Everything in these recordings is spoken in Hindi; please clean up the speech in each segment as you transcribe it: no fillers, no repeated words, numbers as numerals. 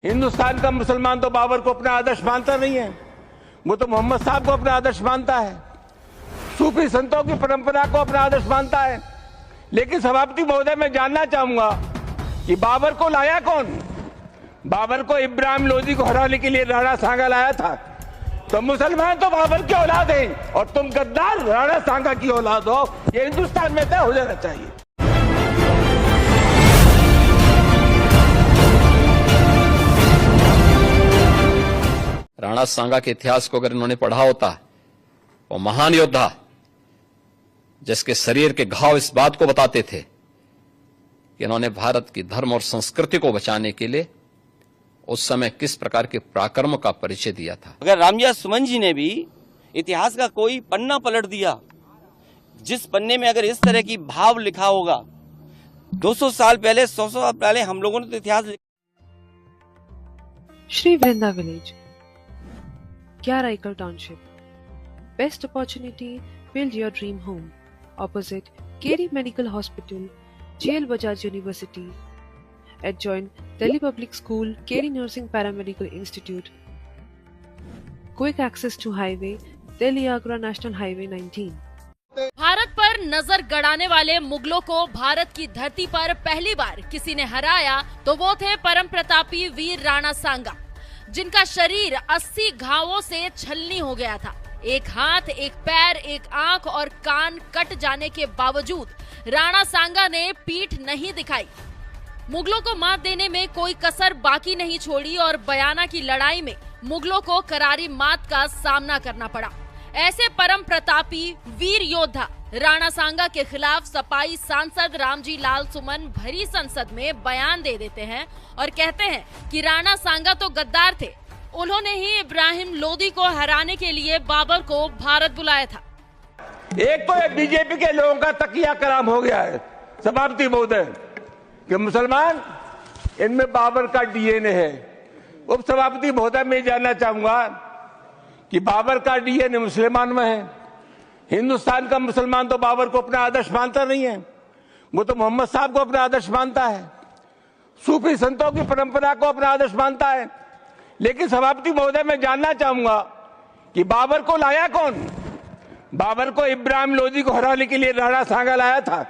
हिंदुस्तान का मुसलमान तो बाबर को अपना आदर्श मानता नहीं है, वो तो मोहम्मद साहब को अपना आदर्श मानता है, सूफी संतों की परंपरा को अपना आदर्श मानता है। लेकिन सभापति महोदय, मैं जानना चाहूंगा कि बाबर को लाया कौन? बाबर को इब्राहिम लोदी को हराने के लिए राणा सांगा लाया था। तो मुसलमान तो बाबर की औलाद हैं और तुम गद्दार राणा सांगा की औलाद हो, ये हिंदुस्तान में तय हो जाना चाहिए। राणा सांगा के इतिहास को अगर इन्होंने पढ़ा होता, वो महान योद्धा जिसके शरीर के घाव इस बात को बताते थे कि इन्होंने भारत की धर्म और संस्कृति को बचाने के लिए उस समय किस प्रकार के पराक्रम का परिचय दिया था। अगर रामविलास सुमन जी ने भी इतिहास का कोई पन्ना पलट दिया, जिस पन्ने में अगर इस तरह की भाव लिखा होगा, 200 साल पहले 100 साल पहले हम लोगों ने तो इतिहास Shri Vrinda Village, Kyaraikal Township. Best opportunity, build your dream home. Opposite Keri Medical Hospital, GL Bajaj University. Adjoin Delhi Public School, Keri Nursing Paramedical Institute. Quick access to highway, Delhi Agra National Highway 19. Bharat पर नजर गड़ाने वाले मुगलों को भारत की धरती पर पहली बार किसी ने हराया तो वो थे परम प्रतापी वीर राणा सांगा, जिनका शरीर 80 घावों से छलनी हो गया था। एक हाथ, एक पैर, एक आंख और कान कट जाने के बावजूद राणा सांगा ने पीठ नहीं दिखाई। मुगलों को मात देने में कोई कसर बाकी नहीं छोड़ी और बयाना की लड़ाई में मुगलों को करारी मात का सामना करना पड़ा। ऐसे परम प्रतापी वीर योद्धा राणा सांगा के खिलाफ सपाई सांसद रामजी लाल सुमन भरी संसद में बयान दे देते हैं और कहते हैं कि राणा सांगा तो गद्दार थे, उन्होंने ही इब्राहिम लोदी को हराने के लिए बाबर को भारत बुलाया था। एक तो ये बीजेपी के लोगों का तकिया कलाम हो गया है सभापति महोदय कि मुसलमान इनमें बाबर का डीएनए है। उप सभापति महोदय, मैं जानना चाहूंगा कि बाबर का डीएनए मुसलमान में है। हिंदुस्तान का मुसलमान तो बाबर को अपना आदर्श मानता नहीं है, वो तो मोहम्मद साहब को अपना आदर्श मानता है, सूफी संतों की परंपरा को अपना आदर्श मानता है। लेकिन सभापति महोदय, मैं जानना चाहूंगा कि बाबर को लाया कौन? बाबर को इब्राहिम लोदी को हराने के लिए राणा सांगा लाया था।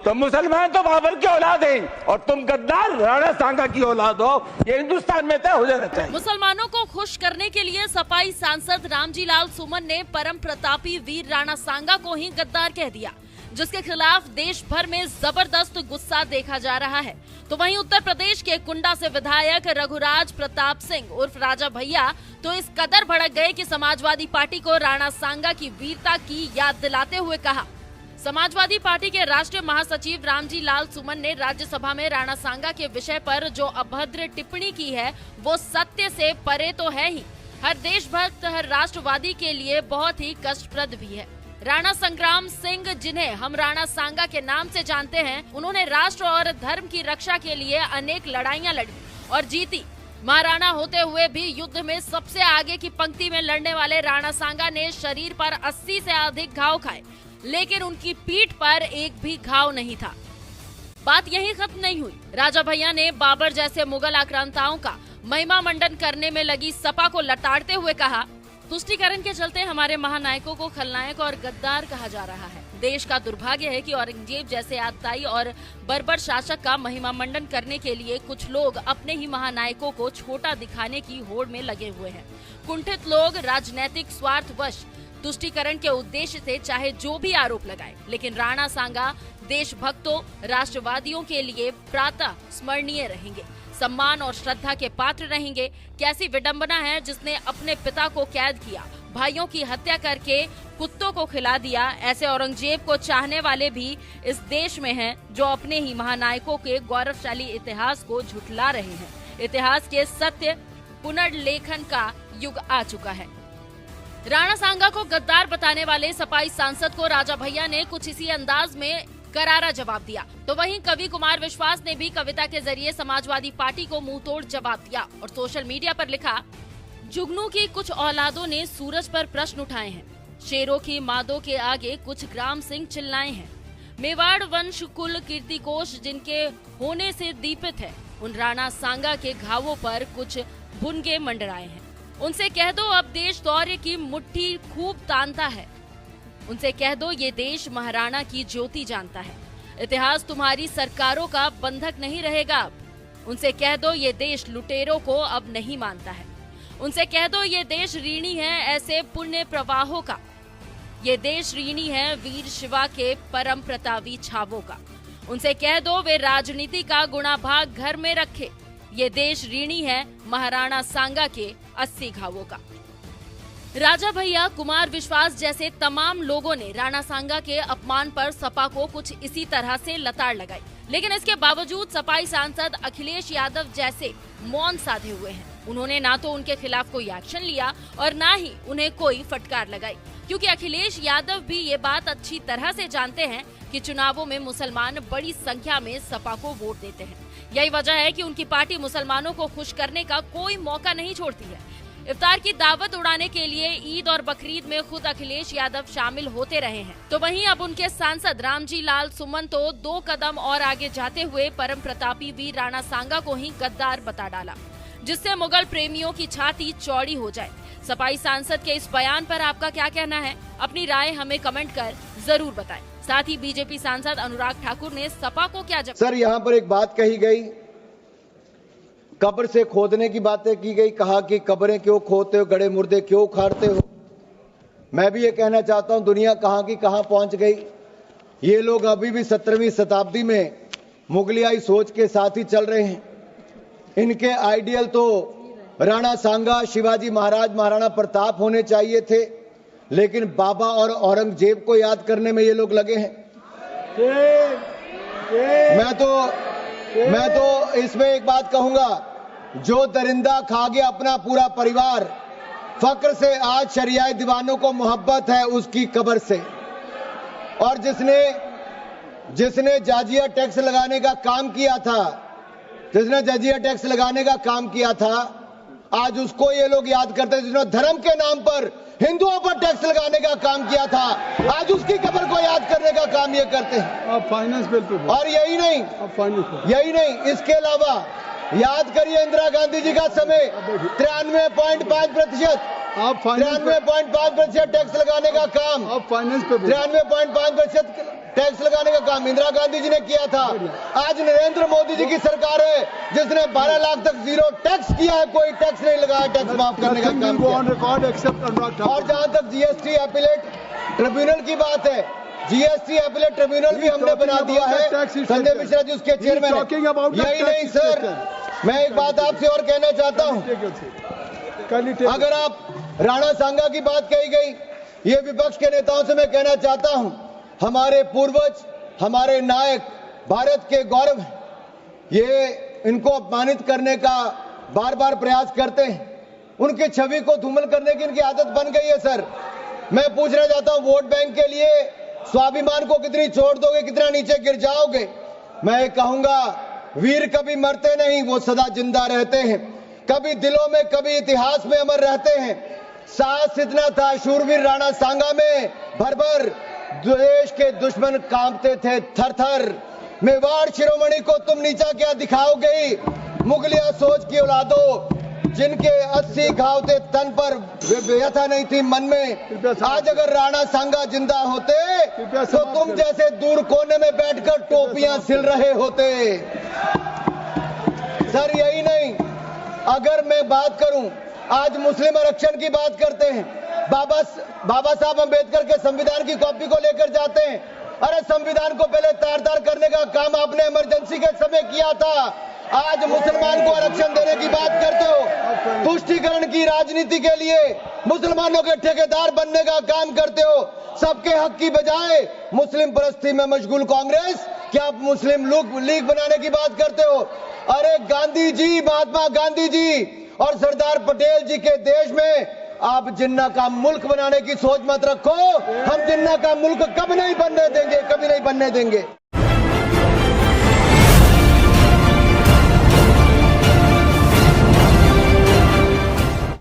तो मुसलमान तो बाबर की औलाद हैं और तुम गद्दार राणा सांगा की औलाद हो, ये हिंदुस्तान में तय हो जाना चाहिए। मुसलमानों को खुश करने के लिए सपाई सांसद रामजी लाल सुमन ने परम प्रतापी वीर राणा सांगा को ही गद्दार कह दिया, जिसके खिलाफ देश भर में जबरदस्त गुस्सा देखा जा रहा है। तो वहीं उत्तर प्रदेश के कुंडा से विधायक रघुराज प्रताप सिंह उर्फ राजा भैया तो इस कदर भड़क गए कि समाजवादी पार्टी को राणा सांगा की वीरता की याद दिलाते हुए कहा। समाजवादी पार्टी के राष्ट्रीय महासचिव रामजी लाल सुमन ने राज्यसभा में राणा सांगा के विषय पर जो अभद्र टिप्पणी की है वो सत्य से परे तो है ही, हर देशभक्त, हर राष्ट्रवादी के लिए बहुत ही कष्टप्रद भी है। राणा संग्राम सिंह, जिन्हें हम राणा सांगा के नाम से जानते हैं, उन्होंने राष्ट्र और धर्म की रक्षा के लिए अनेक लड़ाइयां लड़ी और जीती। महाराणा होते हुए भी युद्ध में सबसे आगे की पंक्ति में लड़ने वाले राणा सांगा ने शरीर पर 80 से अधिक घाव खाए, लेकिन उनकी पीठ पर एक भी घाव नहीं था। बात यही खत्म नहीं हुई। राजा भैया ने बाबर जैसे मुगल आक्रांताओं का महिमा मंडन करने में लगी सपा को लताड़ते हुए कहा, तुष्टीकरण के चलते हमारे महानायकों को खलनायक और गद्दार कहा जा रहा है। देश का दुर्भाग्य है कि औरंगजेब जैसे आतताई और बर्बर शासक का महिमा मंडन करने के लिए कुछ लोग अपने ही महानायकों को छोटा दिखाने की होड़ में लगे हुए हैं। कुंठित लोग राजनैतिक स्वार्थवश तुष्टीकरण के उद्देश्य से चाहे जो भी आरोप लगाए, लेकिन राणा सांगा देशभक्तों, राष्ट्रवादियों के लिए प्रातः स्मरणीय रहेंगे, सम्मान और श्रद्धा के पात्र रहेंगे। कैसी विडंबना है जिसने अपने पिता को कैद किया, भाइयों की हत्या करके कुत्तों को खिला दिया। ऐसे औरंगजेब को चाहने वाले भी इस देश में हैं, जो अपने ही महानायकों के गौरवशाली इतिहास को झुठला रहे हैं। इतिहास के सत्य पुनर्लेखन का युग आ चुका है। राणा सांगा को गद्दार बताने वाले सपाई सांसद को राजा भैया ने कुछ इसी अंदाज में करारा जवाब दिया। तो वहीं कवि कुमार विश्वास ने भी कविता के जरिए समाजवादी पार्टी को मुंहतोड़ जवाब दिया और सोशल मीडिया पर लिखा, जुगनू की कुछ औलादों ने सूरज पर प्रश्न उठाए हैं, शेरों की मादों के आगे कुछ ग्राम सिंह चिल्लाए हैं। मेवाड़ वंश कुल कीर्तिकोश जिनके होने से दीपित है, उन राणा सांगा के घावों पर कुछ भुनगे मंडराए हैं। उनसे कह दो अब देश शौर्य की मुट्ठी खूब तानता है। उनसे कह दो ये देश महाराणा की ज्योति जानता है। इतिहास तुम्हारी सरकारों का बंधक नहीं रहेगा अब। उनसे कह दो ये देश लुटेरों को अब नहीं मानता है। उनसे कह दो ये देश ऋणी है ऐसे पुण्य प्रवाहों का। ये देश ऋणी है वीर शिवा के परम प्रतापी छावों का। उनसे कह दो वे राजनीति का गुणाभाग घर में रखे। ये देश ऋणी है महाराणा सांगा के 80 घावों का। राजा भैया, कुमार विश्वास जैसे तमाम लोगों ने राणा सांगा के अपमान पर सपा को कुछ इसी तरह से लताड़ लगाई, लेकिन इसके बावजूद सपाई सांसद अखिलेश यादव जैसे मौन साधे हुए हैं। उन्होंने ना तो उनके खिलाफ कोई एक्शन लिया और ना ही उन्हें कोई फटकार लगाई, क्योंकि अखिलेश यादव भी ये बात अच्छी तरह से जानते हैं कि चुनावों में मुसलमान बड़ी संख्या में सपा को वोट देते हैं। यही वजह है कि उनकी पार्टी मुसलमानों को खुश करने का कोई मौका नहीं छोड़ती है। इफ्तार की दावत उड़ाने के लिए ईद और बकरीद में खुद अखिलेश यादव शामिल होते रहे हैं, तो वहीं अब उनके सांसद रामजी लाल सुमन तो 2 कदम और आगे जाते हुए परम प्रतापी वीर राणा सांगा को ही गद्दार बता डाला, जिससे मुगल प्रेमियों की छाती चौड़ी हो जाए। सपाई सांसद के इस बयान पर आपका क्या कहना है? अपनी राय हमें कमेंट कर जरूर बताएं। साथ ही बीजेपी सांसद अनुराग ठाकुर ने सपा को क्या जवाब? सर, यहाँ पर एक बात कही गई, कब्र से खोदने की बातें की गई, कहा कि कब्रें क्यों खोदते हो, गड़े मुर्दे क्यों उखाड़ते हो। मैं भी ये कहना चाहता हूं, दुनिया कहां की कहां पहुंच गई। ये लोग अभी भी 17वीं शताब्दी में मुगलियाई सोच के साथ ही चल रहे हैं। इनके आइडियल तो राणा सांगा, शिवाजी महाराज, महाराणा प्रताप होने चाहिए थे, लेकिन बाबा और औरंगजेब को याद करने में ये लोग लगे हैं। मैं तो इसमें एक बात कहूंगा, जो दरिंदा खा गया अपना पूरा परिवार, फक्र से आज शरियाए दीवानों को मोहब्बत है उसकी कब्र से। और जिसने जाजिया टैक्स लगाने का काम किया था, आज उसको ये लोग याद करते हैं। जिसने धर्म के नाम पर हिंदुओं पर टैक्स लगाने का काम किया था, आज उसकी कब्र को याद करने का काम ये करते हैं। आप फाइनेंस बिल पे और यही नहीं, इसके अलावा याद करिए इंदिरा गांधी जी का समय 93.5% आप 93.5% टैक्स लगाने का काम, आप फाइनेंस पे 93.5% टैक्स लगाने का काम इंदिरा गांधी जी ने किया था। आज नरेंद्र मोदी जी की सरकार है जिसने 12 लाख तक जीरो टैक्स किया है, कोई टैक्स नहीं लगाया, टैक्स माफ करने का काम किया। और जहां तक जीएसटी अपीलेट ट्रिब्यूनल की बात है, जीएसटी अपीलेट ट्रिब्यूनल भी हमने बना दिया है, संजय मिश्रा जी उसके चेयरमैन हैं। यही नहीं सर, मैं एक बात आपसे और कहना चाहता हूं, अगर आप राणा सांगा की बात कही गई, ये विपक्ष के नेताओं से मैं कहना चाहता हूं, हमारे पूर्वज, हमारे नायक भारत के गौरव, ये इनको अपमानित करने का बार बार प्रयास करते हैं। उनकी छवि को धूमिल करने की इनकी आदत बन गई है। सर, मैं पूछना चाहता हूं, वोट बैंक के लिए स्वाभिमान को कितनी छोड़ दोगे, कितना नीचे गिर जाओगे? मैं कहूंगा, वीर कभी मरते नहीं, वो सदा जिंदा रहते हैं, कभी दिलों में, कभी इतिहास में अमर रहते हैं। साहस इतना था शूरवीर राणा सांगा में, भर देश के दुश्मन कांपते थे थर-थर। मेवाड़ शिरोमणि को तुम नीचा क्या दिखाओगे? मुगलिया सोच की औलादो, जिनके 80 घाव थे तन पर, व्यथा नहीं थी मन में। आज अगर राणा सांगा जिंदा होते तो तुम जैसे दूर कोने में बैठकर टोपियां सिल रहे होते। सर, यही नहीं, अगर मैं बात करूं, आज मुस्लिम आरक्षण की बात करते हैं, बाबा साहब अंबेडकर के संविधान की कॉपी को लेकर जाते हैं। अरे संविधान को पहले तार-तार करने का काम आपने इमरजेंसी के समय किया था, आज मुसलमान को आरक्षण देने की बात करते हो। तुष्टीकरण की राजनीति के लिए मुसलमानों के ठेकेदार बनने का काम करते हो। सबके हक की बजाय मुस्लिम परस्ती में मशगूल कांग्रेस, क्या आप मुस्लिम लीग बनाने की बात करते हो? अरे गांधी जी, महात्मा गांधी जी और सरदार पटेल जी के देश में आप जिन्ना का मुल्क बनाने की सोच मत रखो। हम जिन्ना का मुल्क कभी नहीं बनने देंगे।